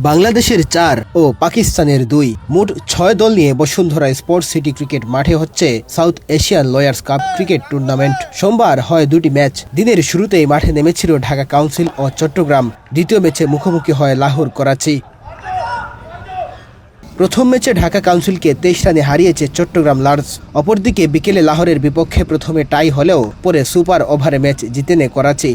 বাংলাদেশের 4 ও পাকিস্তানের 2 মোট 6 দল নিয়ে বসুন্ধরা স্পোর্টস সিটি ক্রিকেট মাঠে হচ্ছে south Asian lawyers cup cricket tournament. সোমবার হয় দুটি ম্যাচ। দিনের শুরুতেই মাঠে নেমেছিল ঢাকা কাউন্সিল ও চট্টগ্রাম। দ্বিতীয় ম্যাচে মুখোমুখি হয় লাহোর করাচি। প্রথম ম্যাচে ঢাকা কাউন্সিলকে 23 রানে হারিয়েছে চট্টগ্রাম লার্জ। অপরদিকে বিকেলে লাহোরের বিপক্ষে প্রথমে টাই হলেও পরে সুপার ওভারে ম্যাচ জিতে নেয় করাচি।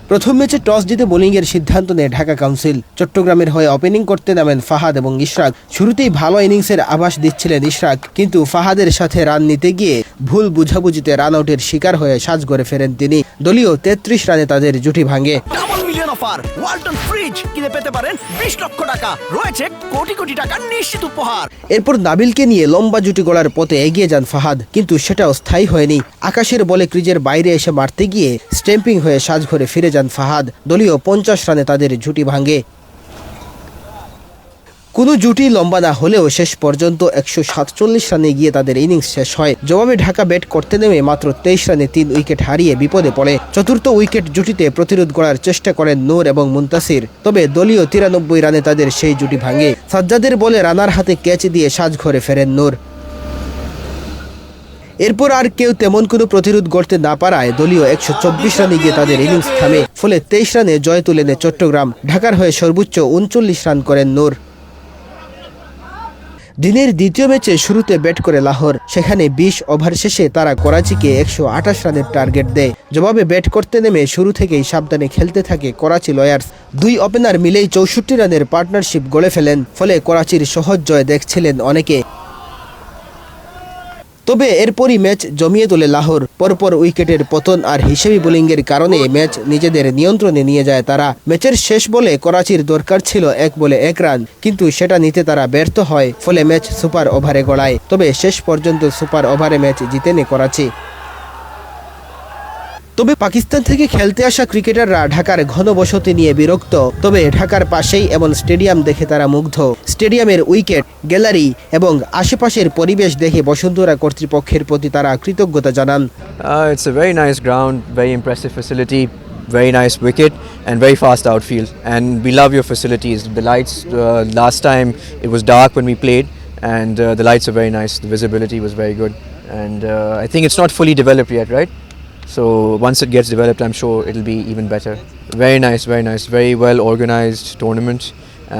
প্রথম ম্যাচে টস জিতে বোলিংয়ের সিদ্ধান্ত নেয় ঢাকা কাউন্সিল। চট্টগ্রামের হয়ে ওপেনিং করতে নামেন ফাহাদ এবং ইশরাক। শুরুতেই ভালো ইনিংসের আভাস দিচ্ছিলেন ইশরাক, কিন্তু ফাহাদের সাথে রান নিতে গিয়ে ভুল বুঝাবুঝিতে রান আউটের শিকার হয়ে সাজঘরে ফেরেন তিনি। দলীয় 33 রানে তাদের জুটি ভাঙে। অফার ওয়ালটন ফ্রিজ কিনে পেতে পারেন 20 লক্ষ টাকা, রয়েছে কোটি কোটি টাকার নিশ্চিত উপহার। এরপর নাবিলকে নিয়ে লম্বা জুটি গড়ার পথে এগিয়ে যান ফাহাদ, কিন্তু সেটাও স্থায়ী হয়নি। আকাশের বলে ক্রিজের বাইরে এসে মারতে গিয়ে স্ট্যাম্পিং হয়ে সাজঘরে ফিরে যান ফাহাদ। দলীয় 50 রানে তাদের জুটি ভাঙে। কোনো জুটি লম্বা না হলেও শেষ পর্যন্ত 147 রানে গিয়ে তাদের ইনিংস শেষ হয়। জবাবে ঢাকা ব্যাট করতে নেমে মাত্র 23 রানে 3 উইকেট হারিয়ে বিপদে পড়ে। চতুর্থ উইকেট জুটিতে প্রতিরোধ গড়ার চেষ্টা করেন নূর এবং মুন্তাসির, তবে দলীয় 93 রানে তাদের সেই জুটি ভাঙে। সাজ্জাদের বলে রানার হাতে ক্যাচ দিয়ে সাজঘরে ফেরেন নূর। এরপর আর কেউ তেমন কোনো প্রতিরোধ গড়তে না পারায় দলীয় 124 রানে গিয়ে তাদের ইনিংস থামে। ফলে 23 রানে জয় তুলে নেয় চট্টগ্রাম। ঢাকার হয়ে সর্বোচ্চ 39 রান করেন নূর। দিনের দ্বিতীয় ম্যাচে শুরুতে ব্যাট করে লাহোর। সেখানে 20 ওভার শেষে তারা করাচিকে 128 রানের টার্গেট দেয়। জবাবে ব্যাট করতে নেমে শুরু থেকেই সাবধানে খেলতে থাকে করাচি লয়ার্স। 2 ওপেনার মিলেই 64 রানের পার্টনারশিপ গড়ে ফেলেন। ফলে করাচির সহজ জয় দেখছিলেন অনেকে। তবে এরপরই ম্যাচ জমিয়ে তোলে লাহোর। পরপর উইকেটের পতন আর হিসেবি বোলিংয়ের কারণে ম্যাচ নিজেদের নিয়ন্ত্রণে নিয়ে যায় তারা। ম্যাচের শেষ বলে করাচির দরকার ছিল 1 বলে 1 রান, কিন্তু সেটা নিতে তারা ব্যর্থ হয়। ফলে ম্যাচ সুপার ওভারে গড়ায়। তবে শেষ পর্যন্ত সুপার ওভারে ম্যাচ জিতে নেয় করাচি। তবে পাকিস্তান থেকে খেলতে আসা ক্রিকেটাররা ঢাকার ঘনবসতি নিয়ে বিরক্ত। তবে ঢাকার পাশেই এমন স্টেডিয়াম দেখে তারা মুগ্ধ। স্টেডিয়ামের উইকেট, গ্যালারি এবং আশেপাশের পরিবেশ দেখে বসুন্ধরা কর্তৃপক্ষের প্রতি তারা কৃতজ্ঞতা জানান। It's a very nice ground, very impressive facility, very nice wicket and very fast outfield, and we love your facilities. The lights, last time it was dark when we played, and the lights are very nice. The visibility was very good, and I think it's not fully developed yet, right? So once it gets developed, I'm sure it'll be even better. Very nice, very well organized tournament,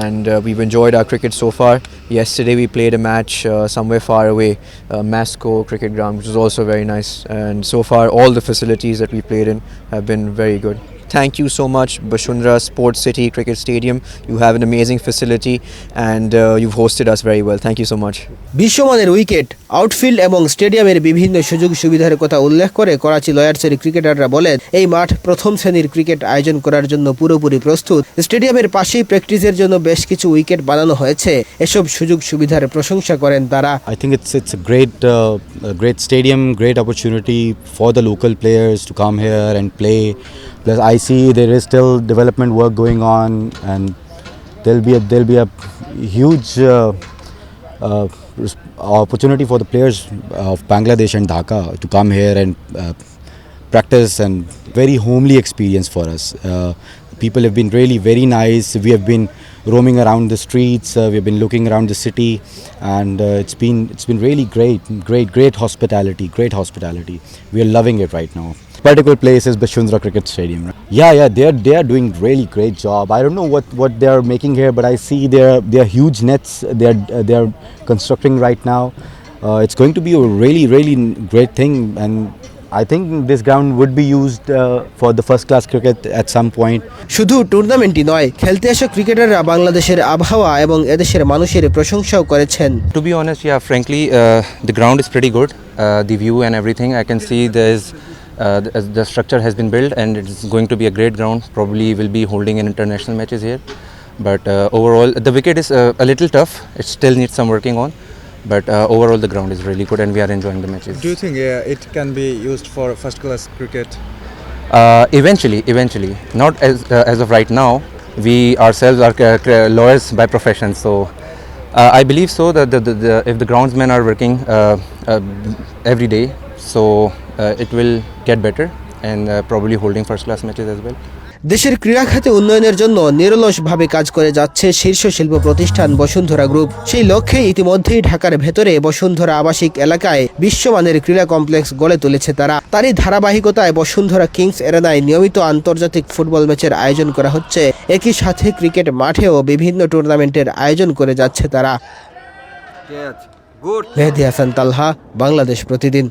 and we've enjoyed our cricket so far. Yesterday we played a match somewhere far away, Masco cricket ground, which was also very nice, and so far all the facilities that we played in have been very good. Thank you so much, Bashundra Sports City Cricket Stadium. You have an amazing facility, and you've hosted us very well. Thank you so much. বিশ্বমানের wicket, outfield এবং স্টেডিয়ামের বিভিন্ন সুযোগ সুবিধার কথা উল্লেখ করে করাচি লয়ার্সের ক্রিকেটাররা বলেন, এই মাঠ প্রথম শ্রেণীর ক্রিকেট আয়োজন করার জন্য পুরোপুরি প্রস্তুত। স্টেডিয়ামের পাশেই প্র্যাকটিসের জন্য বেশ কিছু উইকেট বানানো হয়েছে। এসব সুযোগ সুবিধার প্রশংসা করেন তারা। I think it's a great stadium, great opportunity for the local players to come here and play. Plus, I see there is still development work going on, and there'll be a huge opportunity for the players of Bangladesh and Dhaka to come here and practice, and very homely experience for us. People have been really very nice. We have been roaming around the streets. We have been looking around the city, and it's been really great hospitality. We are loving it right now. Particular place is Bashundra Cricket Stadium. Yeah, they are doing really great job. I don't know what they are making here, but I see they are huge nets. They are constructing right now. It's going to be a really great thing, and I think this ground would be used for the first class cricket at some point. শুধু টুর্নামেন্টই নয়, খেলতে আসা ক্রিকেটাররা বাংলাদেশের আবহাওয়া এবং এদেশের মানুষের প্রশংসাও করেছেন। To be honest, yeah, frankly, the ground is pretty good. The view and everything, I can see the structure has been built, and it's going to be a great ground. Probably will be holding an international matches here. But overall, the wicket is a little tough. It still needs some working on. But overall, the ground is really good, and we are enjoying the matches. Do you think it can be used for first-class cricket? Eventually. Not as of right now. We ourselves are lawyers by profession, so I believe so that if the groundsmen are working every day, so it will get better, and probably holding first-class matches as well. দেশের ক্রীড়া খাতে উন্নয়নের জন্য নিরলসভাবে কাজ করে যাচ্ছে শীর্ষ শিল্প প্রতিষ্ঠান বসুন্ধরা গ্রুপ। সেই লক্ষ্যে ইতিমধ্যেই ঢাকার ভেতরে বসুন্ধরা আবাসিক এলাকায় বিশ্বমানের ক্রীড়া কমপ্লেক্স গড়ে তুলেছে তারা। তারই ধারাবাহিকতায় বসুন্ধরা কিংস এরেনায় নিয়মিত আন্তর্জাতিক ফুটবল ম্যাচের আয়োজন করা হচ্ছে। একই সাথে ক্রিকেট মাঠেও বিভিন্ন টুর্নামেন্টের আয়োজন করে যাচ্ছে তারা। মেহেদী হাসান তালহা, বাংলাদেশ প্রতিদিন।